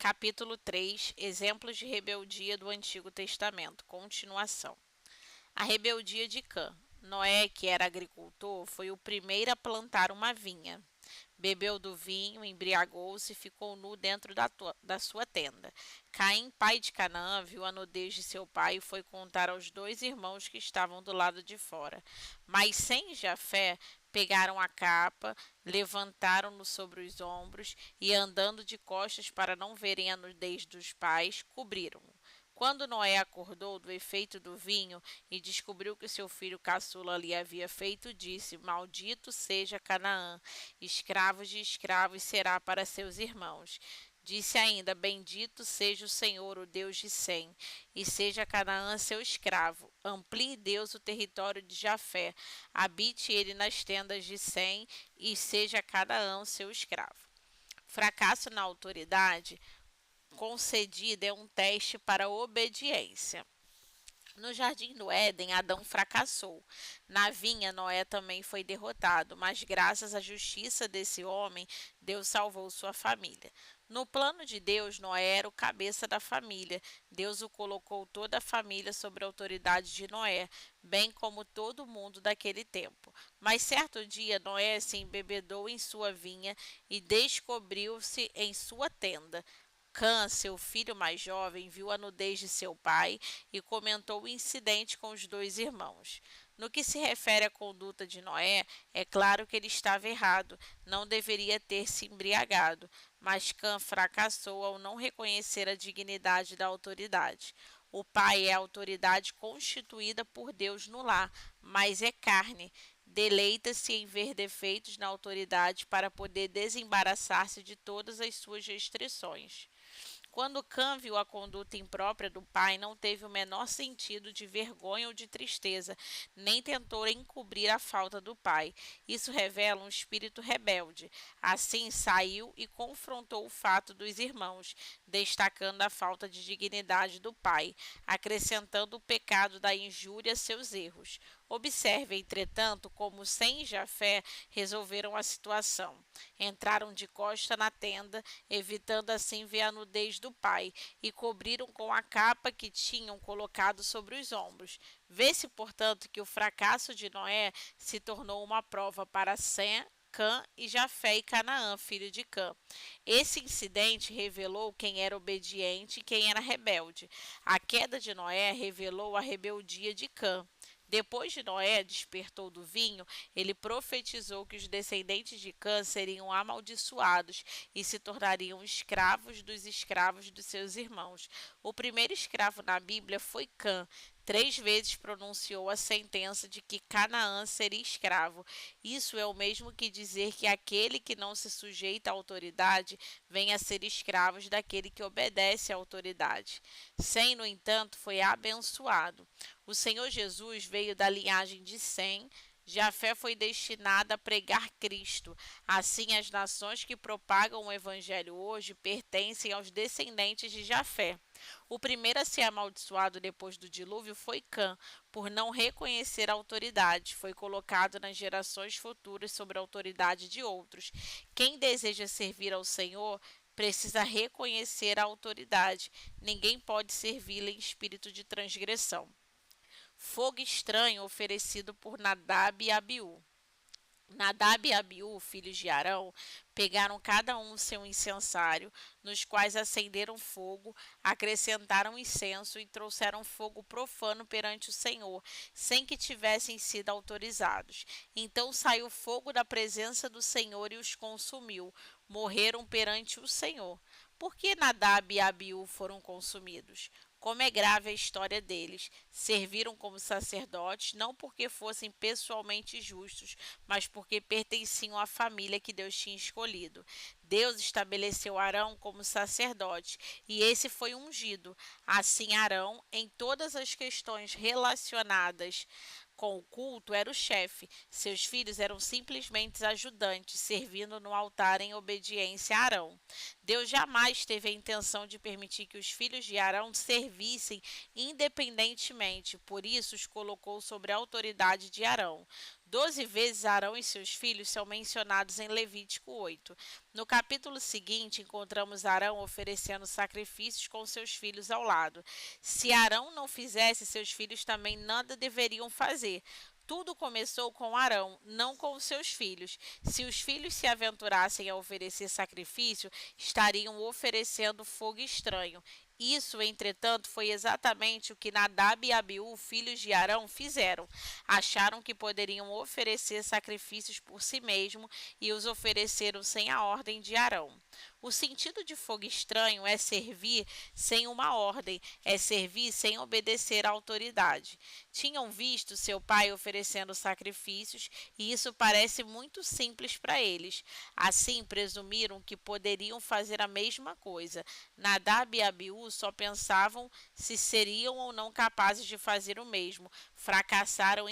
Capítulo 3, Exemplos de rebeldia do Antigo Testamento. Continuação. A rebeldia de Cã. Noé, que era agricultor, foi o primeiro a plantar uma vinha. Bebeu do vinho, embriagou-se e ficou nu dentro da sua tenda. Caim, pai de Canaã, viu a nudez de seu pai e foi contar aos dois irmãos que estavam do lado de fora. Mas Sem e Jafé pegaram a capa, levantaram-no sobre os ombros e, andando de costas para não verem a nudez dos pais, cobriram-no. Quando Noé acordou do efeito do vinho e descobriu que seu filho caçula lhe havia feito, disse: Maldito seja Canaã, escravos de escravos será para seus irmãos. Disse ainda: Bendito seja o Senhor, o Deus de Sem, e seja Canaã seu escravo. Amplie Deus o território de Jafé, habite ele nas tendas de Sem, e seja Canaã seu escravo. Fracasso na autoridade concedida é um teste para a obediência. No jardim do Éden, Adão fracassou. Na vinha, Noé também foi derrotado, mas graças à justiça desse homem, Deus salvou sua família. No plano de Deus, Noé era o cabeça da família. Deus o colocou toda a família sob a autoridade de Noé, bem como todo mundo daquele tempo. Mas certo dia, Noé se embebedou em sua vinha e descobriu-se em sua tenda. Cã, seu filho mais jovem, viu a nudez de seu pai e comentou o incidente com os dois irmãos. No que se refere à conduta de Noé, é claro que ele estava errado, não deveria ter se embriagado, mas Cã fracassou ao não reconhecer a dignidade da autoridade. O pai é a autoridade constituída por Deus no lar, mas é carne. Deleita-se em ver defeitos na autoridade para poder desembaraçar-se de todas as suas restrições. Quando Cã viu a conduta imprópria do pai, não teve o menor sentido de vergonha ou de tristeza, nem tentou encobrir a falta do pai. Isso revela um espírito rebelde. Assim, saiu e confrontou o fato dos irmãos, destacando a falta de dignidade do pai, acrescentando o pecado da injúria a seus erros. Observe, entretanto, como Sem e Jafé resolveram a situação. Entraram de costa na tenda, evitando assim ver a nudez do pai, e cobriram com a capa que tinham colocado sobre os ombros. Vê-se, portanto, que o fracasso de Noé se tornou uma prova para Sem, Cã e Jafé e Canaã, filho de Cã. Esse incidente revelou quem era obediente e quem era rebelde. A queda de Noé revelou a rebeldia de Cã. Depois de Noé despertou do vinho, ele profetizou que os descendentes de Cã seriam amaldiçoados e se tornariam escravos dos seus irmãos. O primeiro escravo na Bíblia foi Cã. 3 vezes pronunciou a sentença de que Canaã seria escravo. Isso é o mesmo que dizer que aquele que não se sujeita à autoridade venha a ser escravo daquele que obedece à autoridade. Sem, no entanto, foi abençoado. O Senhor Jesus veio da linhagem de Sem. Jafé foi destinada a pregar Cristo. Assim, as nações que propagam o Evangelho hoje pertencem aos descendentes de Jafé. O primeiro a ser amaldiçoado depois do dilúvio foi Cã, por não reconhecer a autoridade. Foi colocado nas gerações futuras sob a autoridade de outros. Quem deseja servir ao Senhor precisa reconhecer a autoridade. Ninguém pode servi-la em espírito de transgressão. Fogo estranho oferecido por Nadab e Abiú. Nadab e Abiú, filhos de Arão, pegaram cada um o seu incensário, nos quais acenderam fogo, acrescentaram incenso e trouxeram fogo profano perante o Senhor, sem que tivessem sido autorizados. Então saiu fogo da presença do Senhor e os consumiu. Morreram perante o Senhor. Por que Nadab e Abiú foram consumidos? Como é grave a história deles. Serviram como sacerdotes não porque fossem pessoalmente justos, mas porque pertenciam à família que Deus tinha escolhido. Deus estabeleceu Arão como sacerdote e esse foi ungido. Assim, Arão, em todas as questões relacionadas com o culto, era o chefe. Seus filhos eram simplesmente ajudantes, servindo no altar em obediência a Arão. Deus jamais teve a intenção de permitir que os filhos de Arão servissem independentemente, por isso os colocou sobre a autoridade de Arão. 12 vezes Arão e seus filhos são mencionados em Levítico 8. No capítulo seguinte, encontramos Arão oferecendo sacrifícios com seus filhos ao lado. Se Arão não fizesse, seus filhos também nada deveriam fazer. Tudo começou com Arão, não com os seus filhos. Se os filhos se aventurassem a oferecer sacrifício, estariam oferecendo fogo estranho. Isso, entretanto, foi exatamente o que Nadab e Abiú, filhos de Arão, fizeram. Acharam que poderiam oferecer sacrifícios por si mesmos e os ofereceram sem a ordem de Arão. O sentido de fogo estranho é servir sem uma ordem, é servir sem obedecer à autoridade. Tinham visto seu pai oferecendo sacrifícios e isso parece muito simples para eles. Assim, presumiram que poderiam fazer a mesma coisa. Nadab e Abiú só pensavam se seriam ou não capazes de fazer o mesmo. Fracassaram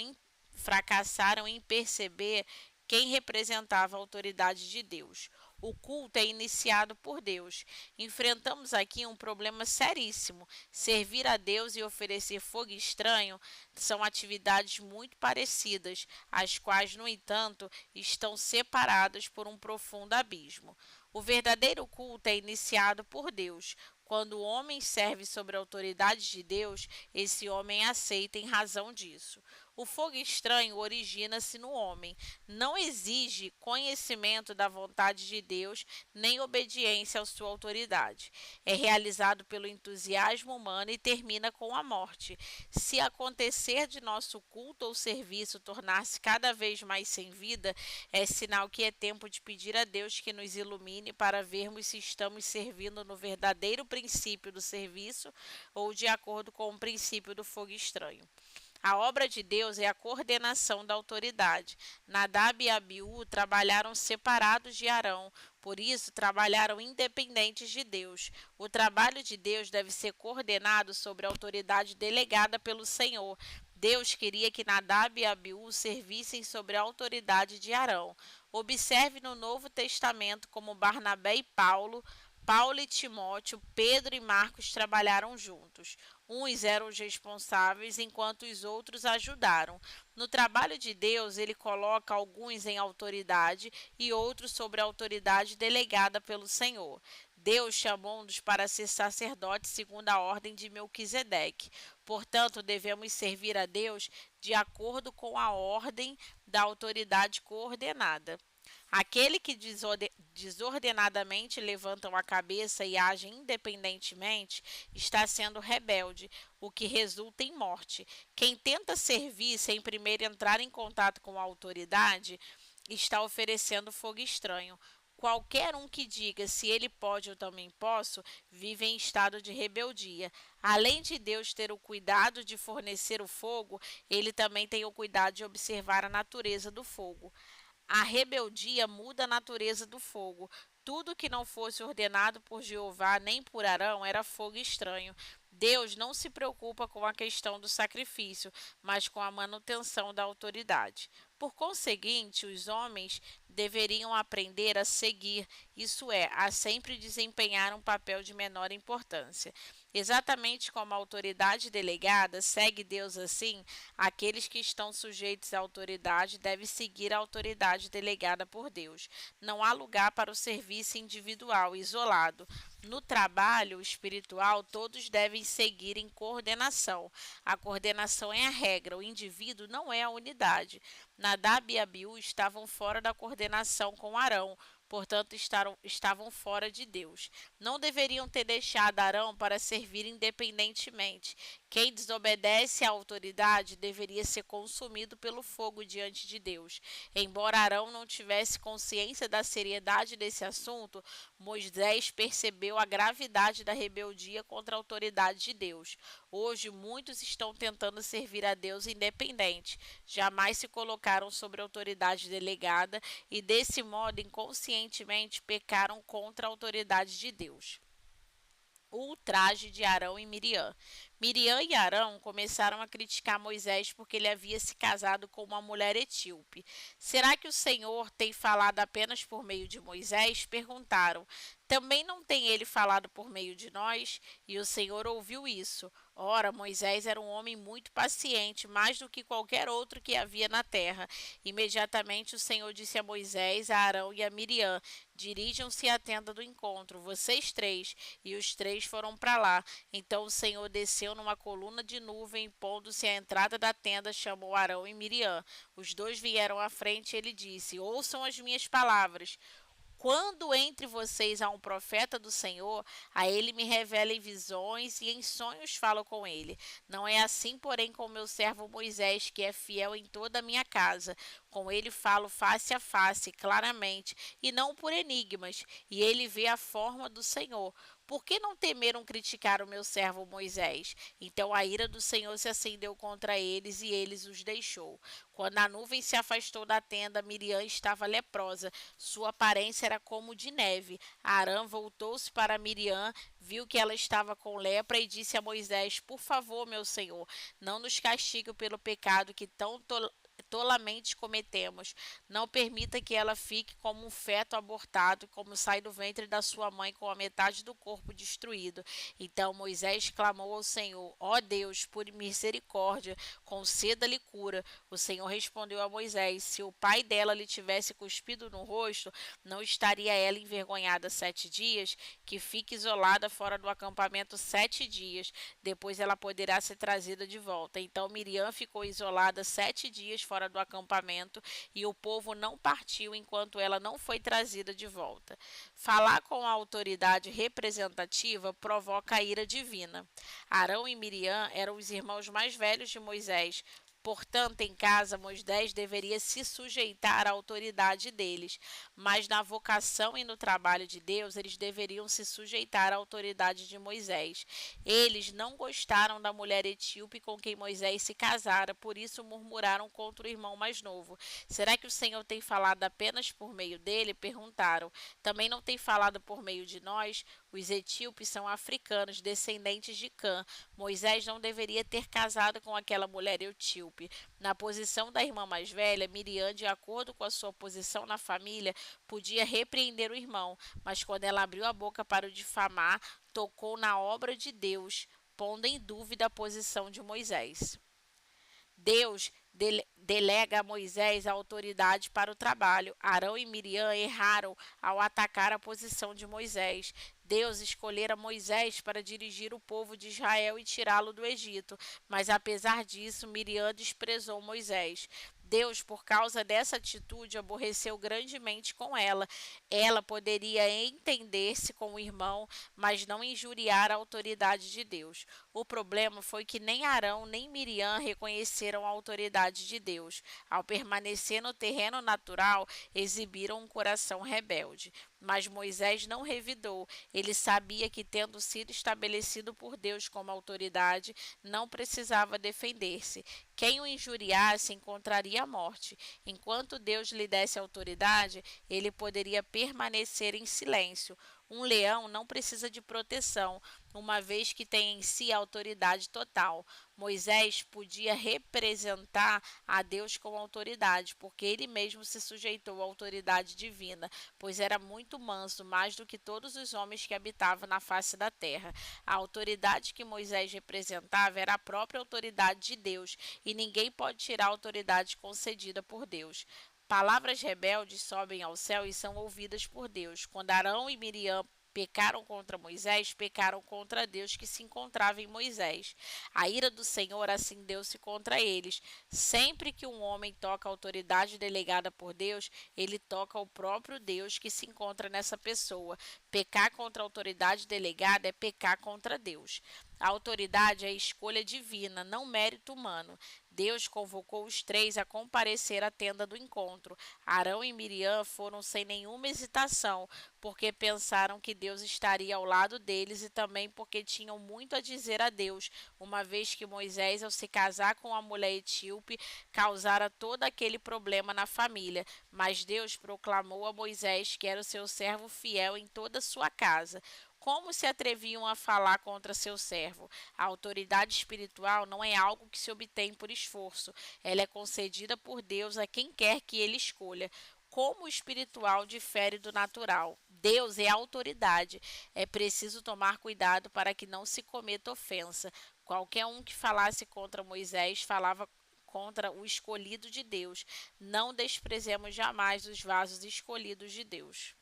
em perceber quem representava a autoridade de Deus. O culto é iniciado por Deus. Enfrentamos aqui um problema seríssimo. Servir a Deus e oferecer fogo estranho são atividades muito parecidas, as quais, no entanto, estão separadas por um profundo abismo. O verdadeiro culto é iniciado por Deus. Quando o homem serve sob a autoridade de Deus, esse homem aceita em razão disso. O fogo estranho origina-se no homem, não exige conhecimento da vontade de Deus nem obediência à sua autoridade. É realizado pelo entusiasmo humano e termina com a morte. Se acontecer de nosso culto ou serviço tornar-se cada vez mais sem vida, é sinal que é tempo de pedir a Deus que nos ilumine para vermos se estamos servindo no verdadeiro princípio do serviço ou de acordo com o princípio do fogo estranho. A obra de Deus é a coordenação da autoridade. Nadab e Abiú trabalharam separados de Arão, por isso trabalharam independentes de Deus. O trabalho de Deus deve ser coordenado sobre a autoridade delegada pelo Senhor. Deus queria que Nadab e Abiú servissem sobre a autoridade de Arão. Observe no Novo Testamento como Barnabé e Paulo e Timóteo, Pedro e Marcos trabalharam juntos. Uns eram os responsáveis, enquanto os outros ajudaram. No trabalho de Deus, ele coloca alguns em autoridade e outros sobre a autoridade delegada pelo Senhor. Deus chamou-nos para ser sacerdotes segundo a ordem de Melquisedeque. Portanto, devemos servir a Deus de acordo com a ordem da autoridade coordenada. Aquele que desordenadamente levantam a cabeça e agem independentemente está sendo rebelde, o que resulta em morte. Quem tenta servir sem primeiro entrar em contato com a autoridade está oferecendo fogo estranho. Qualquer um que diga se ele pode eu também posso, vive em estado de rebeldia. Além de Deus ter o cuidado de fornecer o fogo, ele também tem o cuidado de observar a natureza do fogo. A rebeldia muda a natureza do fogo. Tudo que não fosse ordenado por Jeová nem por Arão era fogo estranho. Deus não se preocupa com a questão do sacrifício, mas com a manutenção da autoridade. Por conseguinte, os homens deveriam aprender a seguir, isso é, a sempre desempenhar um papel de menor importância. Exatamente como a autoridade delegada segue Deus assim, aqueles que estão sujeitos à autoridade devem seguir a autoridade delegada por Deus. Não há lugar para o serviço individual, isolado. No trabalho espiritual, todos devem seguir em coordenação. A coordenação é a regra, o indivíduo não é a unidade. Nadab e Abiú estavam fora da coordenação com Arão, portanto estavam fora de Deus. Não deveriam ter deixado Arão para servir independentemente. Quem desobedece à autoridade deveria ser consumido pelo fogo diante de Deus. Embora Arão não tivesse consciência da seriedade desse assunto, Moisés percebeu a gravidade da rebeldia contra a autoridade de Deus. Hoje, muitos estão tentando servir a Deus independente, jamais se colocaram sobre a autoridade delegada e, desse modo, inconscientemente pecaram contra a autoridade de Deus. O ultraje de Arão e Miriam. Miriam e Arão começaram a criticar Moisés porque ele havia se casado com uma mulher etíope. Será que o Senhor tem falado apenas por meio de Moisés? Perguntaram. Também não tem ele falado por meio de nós? E o Senhor ouviu isso. Ora, Moisés era um homem muito paciente, mais do que qualquer outro que havia na terra. Imediatamente o Senhor disse a Moisés, a Arão e a Miriam: Dirijam-se à tenda do encontro, vocês três. E os três foram para lá. Então o Senhor desceu numa coluna de nuvem, pondo-se à entrada da tenda, chamou Arão e Miriam. Os dois vieram à frente e ele disse: Ouçam as minhas palavras. Quando entre vocês há um profeta do Senhor, a ele me revela em visões e em sonhos falo com ele. Não é assim, porém, com meu servo Moisés, que é fiel em toda a minha casa. Com ele falo face a face, claramente, e não por enigmas, e ele vê a forma do Senhor. Por que não temeram criticar o meu servo Moisés? Então a ira do Senhor se acendeu contra eles e eles os deixou. Quando a nuvem se afastou da tenda, Miriam estava leprosa. Sua aparência era como de neve. Arã voltou-se para Miriam, viu que ela estava com lepra e disse a Moisés: Por favor, meu senhor, não nos castigue pelo pecado que tolamente cometemos. Não permita que ela fique como um feto abortado, como sai do ventre da sua mãe com a metade do corpo destruído. Então Moisés clamou ao Senhor: Ó Deus, por misericórdia, conceda-lhe cura. O Senhor respondeu a Moisés: Se o pai dela lhe tivesse cuspido no rosto, não estaria ela envergonhada 7 dias? Que fique isolada fora do acampamento 7 dias. Depois ela poderá ser trazida de volta. Então Miriam ficou isolada 7 dias fora do acampamento e o povo não partiu enquanto ela não foi trazida de volta. Falar com a autoridade representativa provoca a ira divina. Arão e Miriam eram os irmãos mais velhos de Moisés. Portanto, em casa, Moisés deveria se sujeitar à autoridade deles, mas na vocação e no trabalho de Deus, eles deveriam se sujeitar à autoridade de Moisés. Eles não gostaram da mulher etíope com quem Moisés se casara, por isso murmuraram contra o irmão mais novo. Será que o Senhor tem falado apenas por meio dele? Perguntaram. Também não tem falado por meio de nós? Os etíopes são africanos, descendentes de Cã. Moisés não deveria ter casado com aquela mulher etíope. Na posição da irmã mais velha, Miriam, de acordo com a sua posição na família, podia repreender o irmão, mas quando ela abriu a boca para o difamar, tocou na obra de Deus, pondo em dúvida a posição de Moisés. Deus delega a Moisés a autoridade para o trabalho. Arão e Miriam erraram ao atacar a posição de Moisés. Deus escolhera Moisés para dirigir o povo de Israel e tirá-lo do Egito, mas apesar disso, Miriam desprezou Moisés. Deus, por causa dessa atitude, aborreceu grandemente com ela. Ela poderia entender-se com o irmão, mas não injuriar a autoridade de Deus. O problema foi que nem Arão nem Miriam reconheceram a autoridade de Deus. Ao permanecer no terreno natural, exibiram um coração rebelde. Mas Moisés não revidou. Ele sabia que, tendo sido estabelecido por Deus como autoridade, não precisava defender-se. Quem o injuriasse encontraria a morte. Enquanto Deus lhe desse autoridade, ele poderia permanecer em silêncio. Um leão não precisa de proteção, uma vez que tem em si a autoridade total. Moisés podia representar a Deus com autoridade, porque ele mesmo se sujeitou à autoridade divina, pois era muito manso, mais do que todos os homens que habitavam na face da terra. A autoridade que Moisés representava era a própria autoridade de Deus, e ninguém pode tirar a autoridade concedida por Deus. Palavras rebeldes sobem ao céu e são ouvidas por Deus. Quando Arão e Miriam pecaram contra Moisés, pecaram contra Deus que se encontrava em Moisés. A ira do Senhor acendeu-se contra eles. Sempre que um homem toca a autoridade delegada por Deus, ele toca o próprio Deus que se encontra nessa pessoa. Pecar contra a autoridade delegada é pecar contra Deus. A autoridade é a escolha divina, não mérito humano. Deus convocou os três a comparecer à tenda do encontro. Arão e Miriam foram sem nenhuma hesitação, porque pensaram que Deus estaria ao lado deles e também porque tinham muito a dizer a Deus, uma vez que Moisés, ao se casar com a mulher etíope, causara todo aquele problema na família. Mas Deus proclamou a Moisés que era o seu servo fiel em toda a sua casa. Como se atreviam a falar contra seu servo? A autoridade espiritual não é algo que se obtém por esforço. Ela é concedida por Deus a quem quer que ele escolha. Como o espiritual difere do natural? Deus é autoridade. É preciso tomar cuidado para que não se cometa ofensa. Qualquer um que falasse contra Moisés falava contra o escolhido de Deus. Não desprezemos jamais os vasos escolhidos de Deus.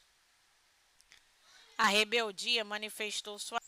A rebeldia manifestou sua.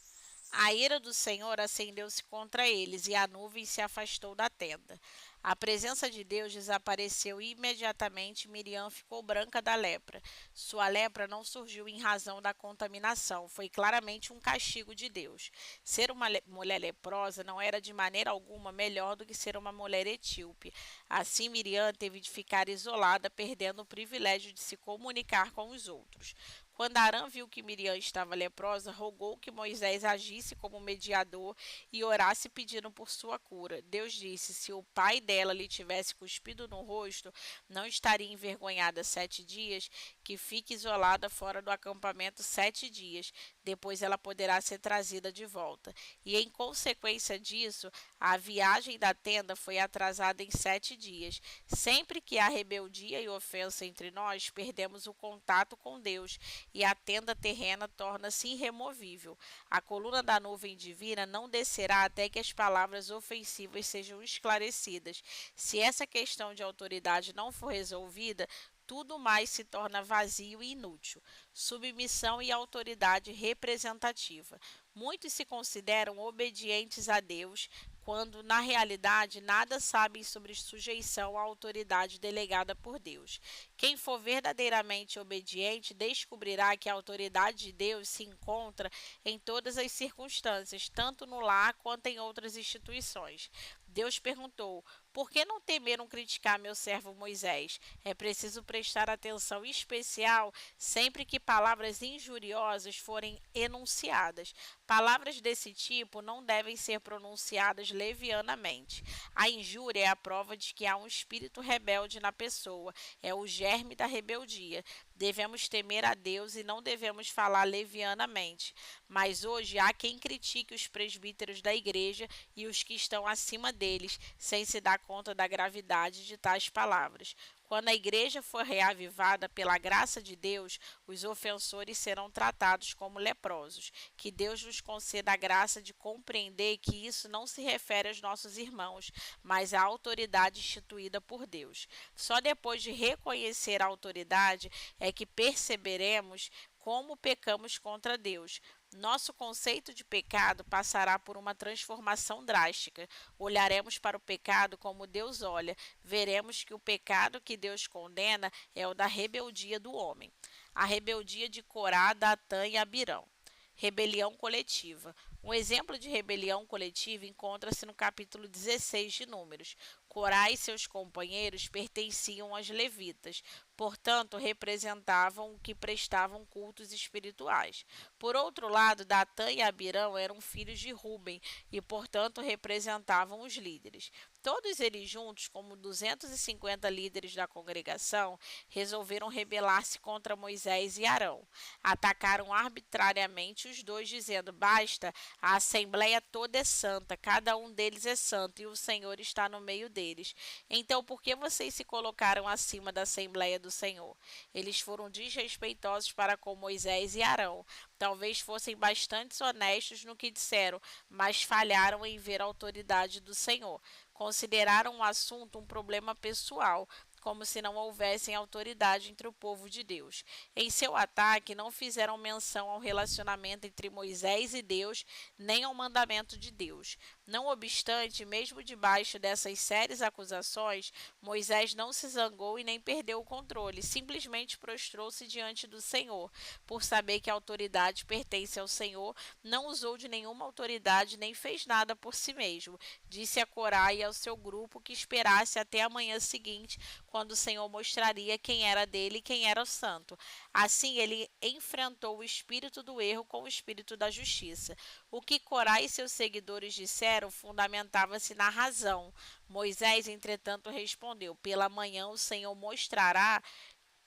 A ira do Senhor acendeu-se contra eles e a nuvem se afastou da tenda. A presença de Deus desapareceu e imediatamente Miriam ficou branca da lepra. Sua lepra não surgiu em razão da contaminação, foi claramente um castigo de Deus. Ser uma mulher leprosa não era de maneira alguma melhor do que ser uma mulher etíope. Assim, Miriam teve de ficar isolada, perdendo o privilégio de se comunicar com os outros. Quando Arã viu que Miriam estava leprosa, rogou que Moisés agisse como mediador e orasse pedindo por sua cura. Deus disse: se o pai dela lhe tivesse cuspido no rosto, não estaria envergonhada 7 dias, que fique isolada fora do acampamento 7 dias. Depois ela poderá ser trazida de volta. E em consequência disso, a viagem da tenda foi atrasada em 7 dias. Sempre que há rebeldia e ofensa entre nós, perdemos o contato com Deus e a tenda terrena torna-se irremovível. A coluna da nuvem divina não descerá até que as palavras ofensivas sejam esclarecidas. Se essa questão de autoridade não for resolvida, tudo mais se torna vazio e inútil. Submissão e autoridade representativa. Muitos se consideram obedientes a Deus, quando na realidade nada sabem sobre sujeição à autoridade delegada por Deus. Quem for verdadeiramente obediente descobrirá que a autoridade de Deus se encontra em todas as circunstâncias, tanto no lar quanto em outras instituições. Deus perguntou: por que não temeram criticar meu servo Moisés? É preciso prestar atenção especial sempre que palavras injuriosas forem enunciadas. Palavras desse tipo não devem ser pronunciadas levianamente. A injúria é a prova de que há um espírito rebelde na pessoa, é o germe da rebeldia. Devemos temer a Deus e não devemos falar levianamente. Mas hoje há quem critique os presbíteros da igreja e os que estão acima deles, sem se dar conta da gravidade de tais palavras. Quando a igreja for reavivada pela graça de Deus, os ofensores serão tratados como leprosos. Que Deus nos conceda a graça de compreender que isso não se refere aos nossos irmãos, mas à autoridade instituída por Deus. Só depois de reconhecer a autoridade é que perceberemos como pecamos contra Deus. Nosso conceito de pecado passará por uma transformação drástica. Olharemos para o pecado como Deus olha. Veremos que o pecado que Deus condena é o da rebeldia do homem. A rebeldia de Corá, Datã e Abirão. Rebelião coletiva. Um exemplo de rebelião coletiva encontra-se no capítulo 16 de Números. Corá e seus companheiros pertenciam aos levitas, portanto, representavam o que prestavam cultos espirituais. Por outro lado, Datã e Abirão eram filhos de Ruben e, portanto, representavam os líderes. Todos eles juntos, como 250 líderes da congregação, resolveram rebelar-se contra Moisés e Arão. Atacaram arbitrariamente os dois, dizendo: basta, a assembleia toda é santa, cada um deles é santo e o Senhor está no meio deles. Então, por que vocês se colocaram acima da assembleia do Senhor? Eles foram desrespeitosos para com Moisés e Arão. Talvez fossem bastante honestos no que disseram, mas falharam em ver a autoridade do Senhor. Consideraram o assunto um problema pessoal, como se não houvessem autoridade entre o povo de Deus. Em seu ataque, não fizeram menção ao relacionamento entre Moisés e Deus, nem ao mandamento de Deus. Não obstante, mesmo debaixo dessas sérias acusações, Moisés não se zangou e nem perdeu o controle, simplesmente prostrou-se diante do Senhor. Por saber que a autoridade pertence ao Senhor, não usou de nenhuma autoridade nem fez nada por si mesmo. Disse a Corá e ao seu grupo que esperasse até a manhã seguinte, quando o Senhor mostraria quem era dele e quem era o santo. Assim, ele enfrentou o espírito do erro com o espírito da justiça. O que Corá e seus seguidores disseram fundamentava-se na razão. Moisés, entretanto, respondeu: pela manhã o Senhor mostrará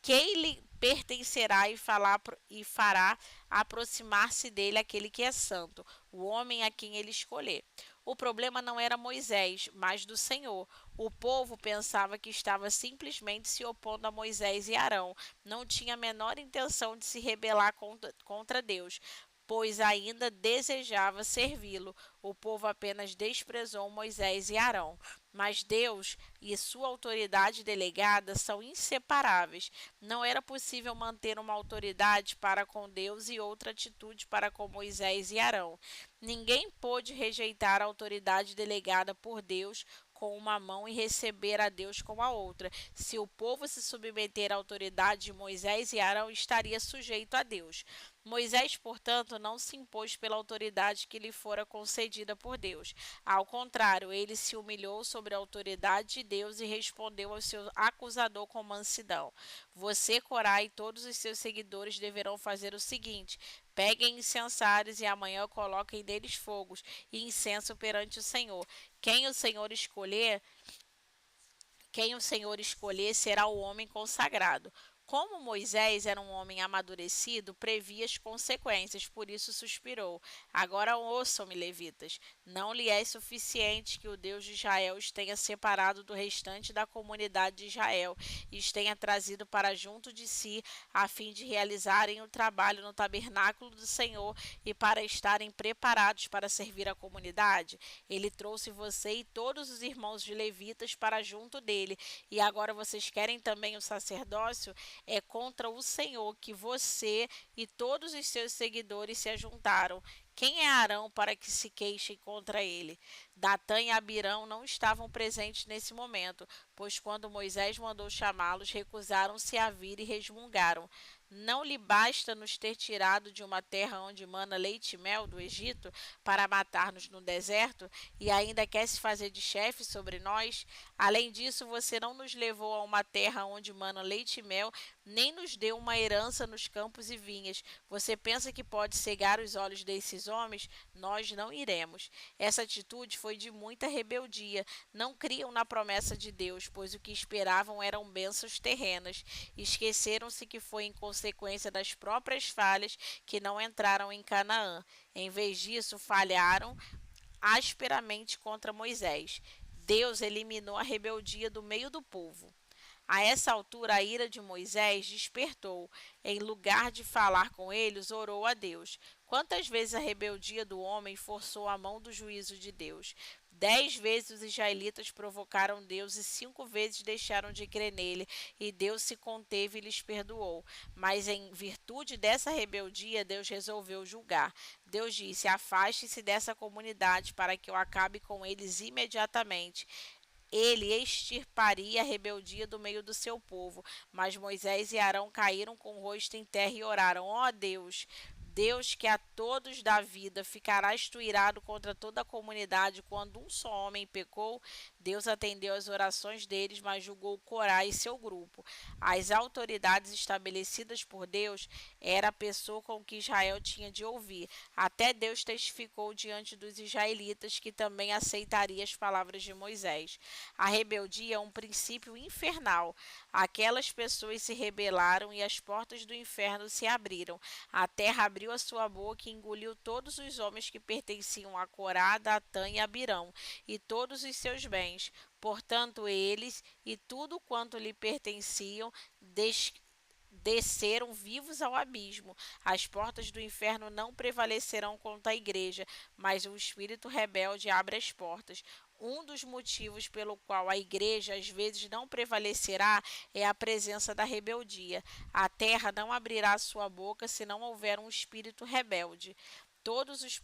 quem lhe pertencerá e fará aproximar-se dele aquele que é santo, o homem a quem ele escolher. O problema não era Moisés, mas do Senhor. O povo pensava que estava simplesmente se opondo a Moisés e Arão. Não tinha a menor intenção de se rebelar contra Deus, pois ainda desejava servi-lo. O povo apenas desprezou Moisés e Arão. Mas Deus e sua autoridade delegada são inseparáveis. Não era possível manter uma autoridade para com Deus e outra atitude para com Moisés e Arão. Ninguém pôde rejeitar a autoridade delegada por Deus com uma mão e receber a Deus com a outra. Se o povo se submeter à autoridade de Moisés e Arão, estaria sujeito a Deus. Moisés, portanto, não se impôs pela autoridade que lhe fora concedida por Deus. Ao contrário, ele se humilhou sobre a autoridade de Deus e respondeu ao seu acusador com mansidão. Você, Corá, e todos os seus seguidores deverão fazer o seguinte: peguem incensários e amanhã coloquem neles fogos e incenso perante o Senhor. Quem o Senhor escolher, quem o Senhor escolher será o homem consagrado. Como Moisés era um homem amadurecido, previa as consequências, por isso suspirou. Agora ouçam-me, levitas. Não lhe é suficiente que o Deus de Israel os tenha separado do restante da comunidade de Israel e os tenha trazido para junto de si, a fim de realizarem o trabalho no tabernáculo do Senhor e para estarem preparados para servir a comunidade? Ele trouxe você e todos os irmãos de levitas para junto dele, e agora vocês querem também o sacerdócio? É contra o Senhor que você e todos os seus seguidores se ajuntaram. Quem é Arão para que se queixem contra ele? Datã e Abirão não estavam presentes nesse momento, pois quando Moisés mandou chamá-los, recusaram-se a vir e resmungaram. Não lhe basta nos ter tirado de uma terra onde mana leite e mel do Egito para matar-nos no deserto e ainda quer se fazer de chefe sobre nós? Além disso, você não nos levou a uma terra onde mana leite e mel, nem nos deu uma herança nos campos e vinhas. Você pensa que pode cegar os olhos desses homens? Nós não iremos. Essa atitude foi de muita rebeldia. Não criam na promessa de Deus, pois o que esperavam eram bênçãos terrenas. Esqueceram-se que foi em consequência das próprias falhas que não entraram em Canaã. Em vez disso, falharam asperamente contra Moisés. Deus eliminou a rebeldia do meio do povo. A essa altura, a ira de Moisés despertou. Em lugar de falar com eles, orou a Deus. Quantas vezes a rebeldia do homem forçou a mão do juízo de Deus? 10 vezes os israelitas provocaram Deus e 5 vezes deixaram de crer nele, e Deus se conteve e lhes perdoou. Mas em virtude dessa rebeldia, Deus resolveu julgar. Deus disse: afaste-se dessa comunidade para que eu acabe com eles imediatamente. Ele extirparia a rebeldia do meio do seu povo. Mas Moisés e Arão caíram com o rosto em terra e oraram: ó Deus, Deus que a todos dá vida, ficarás tu irado contra toda a comunidade quando um só homem pecou? Deus atendeu às orações deles, mas julgou Corá e seu grupo. As autoridades estabelecidas por Deus era a pessoa com que Israel tinha de ouvir. Até Deus testificou diante dos israelitas que também aceitaria as palavras de Moisés. A rebeldia é um princípio infernal. Aquelas pessoas se rebelaram e as portas do inferno se abriram. A terra abriu a sua boca e engoliu todos os homens que pertenciam a Corá, Datã e Abirão, e todos os seus bens. Portanto, eles e tudo quanto lhe pertenciam desceram vivos ao abismo. As portas do inferno não prevalecerão contra a igreja, mas o espírito rebelde abre as portas. Um dos motivos pelo qual a igreja às vezes não prevalecerá é a presença da rebeldia. A terra não abrirá sua boca se não houver um espírito rebelde. Todos os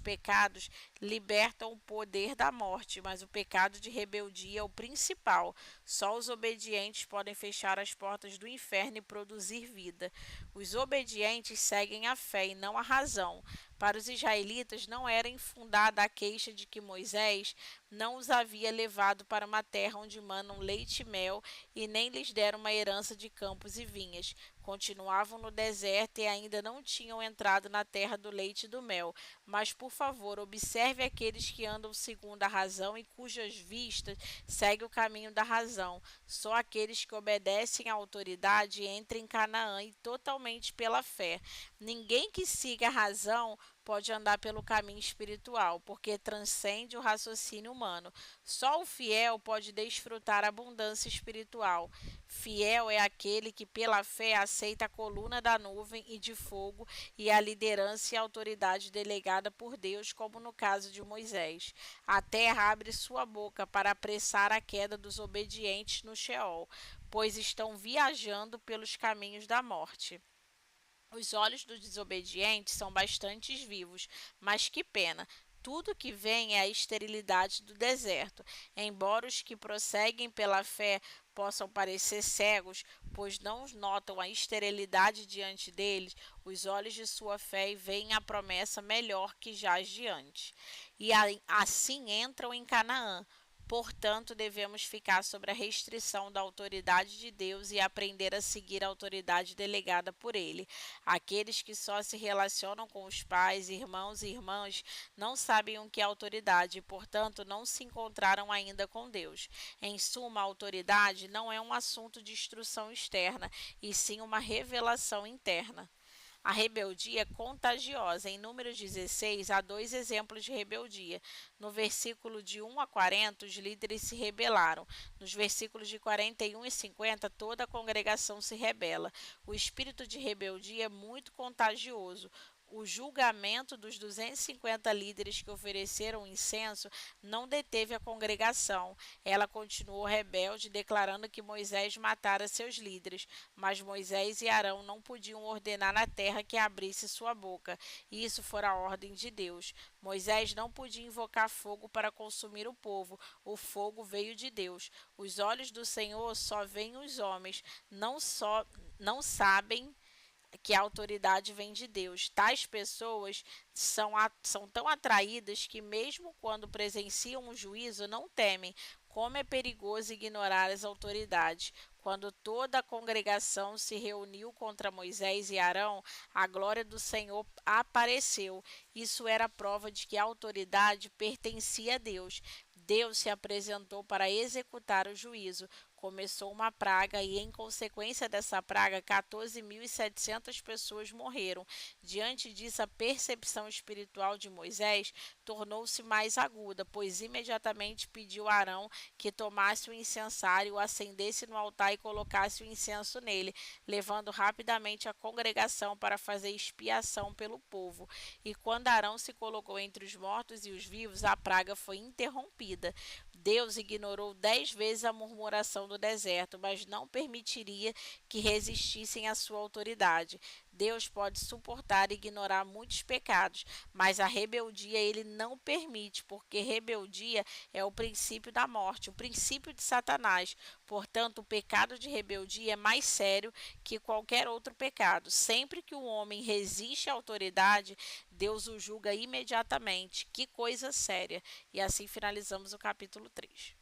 pecados libertam o poder da morte, mas o pecado de rebeldia é o principal. Só os obedientes podem fechar as portas do inferno e produzir vida. Os obedientes seguem a fé e não a razão. Para os israelitas não era infundada a queixa de que Moisés não os havia levado para uma terra onde manam leite e mel e nem lhes deram uma herança de campos e vinhas. Continuavam no deserto e ainda não tinham entrado na terra do leite e do mel. Mas, por favor, observe aqueles que andam segundo a razão e cujas vistas seguem o caminho da razão. Só aqueles que obedecem à autoridade entram em Canaã e totalmente pela fé. Ninguém que siga a razão pode andar pelo caminho espiritual, porque transcende o raciocínio humano. Só o fiel pode desfrutar a abundância espiritual. Fiel é aquele que, pela fé, aceita a coluna da nuvem e de fogo e a liderança e autoridade delegada por Deus, como no caso de Moisés. A terra abre sua boca para apressar a queda dos obedientes no Sheol, pois estão viajando pelos caminhos da morte. Os olhos dos desobedientes são bastante vivos, mas que pena! Tudo que vem é a esterilidade do deserto. Embora os que prosseguem pela fé possam parecer cegos, pois não notam a esterilidade diante deles, os olhos de sua fé veem a promessa melhor que jaz diante. E assim entram em Canaã. Portanto, devemos ficar sob a restrição da autoridade de Deus e aprender a seguir a autoridade delegada por Ele. Aqueles que só se relacionam com os pais, irmãos e irmãs não sabem o que é autoridade e, portanto, não se encontraram ainda com Deus. Em suma, a autoridade não é um assunto de instrução externa, e sim uma revelação interna. A rebeldia é contagiosa. Em Números 16, há dois exemplos de rebeldia. No versículo de 1 a 40, os líderes se rebelaram. Nos versículos de 41 e 50, toda a congregação se rebela. O espírito de rebeldia é muito contagioso. O julgamento dos 250 líderes que ofereceram incenso não deteve a congregação. Ela continuou rebelde, declarando que Moisés matara seus líderes. Mas Moisés e Arão não podiam ordenar na terra que abrisse sua boca. E isso fora a ordem de Deus. Moisés não podia invocar fogo para consumir o povo. O fogo veio de Deus. Os olhos do Senhor só veem os homens, não sabem que a autoridade vem de Deus. Tais pessoas são tão atraídas que, mesmo quando presenciam um juízo, não temem. Como é perigoso ignorar as autoridades. Quando toda a congregação se reuniu contra Moisés e Arão, a glória do Senhor apareceu. Isso era prova de que a autoridade pertencia a Deus. Deus se apresentou para executar o juízo. Começou uma praga e, em consequência dessa praga, 14.700 pessoas morreram. Diante disso, a percepção espiritual de Moisés tornou-se mais aguda, pois imediatamente pediu a Arão que tomasse o incensário, o acendesse no altar e colocasse o incenso nele, levando rapidamente a congregação para fazer expiação pelo povo. E quando Arão se colocou entre os mortos e os vivos, a praga foi interrompida. Deus ignorou 10 vezes a murmuração do deserto, mas não permitiria que resistissem à sua autoridade. Deus pode suportar e ignorar muitos pecados, mas a rebeldia ele não permite, porque rebeldia é o princípio da morte, o princípio de Satanás. Portanto, o pecado de rebeldia é mais sério que qualquer outro pecado. Sempre que o homem resiste à autoridade, Deus o julga imediatamente. Que coisa séria! E assim finalizamos o capítulo 3.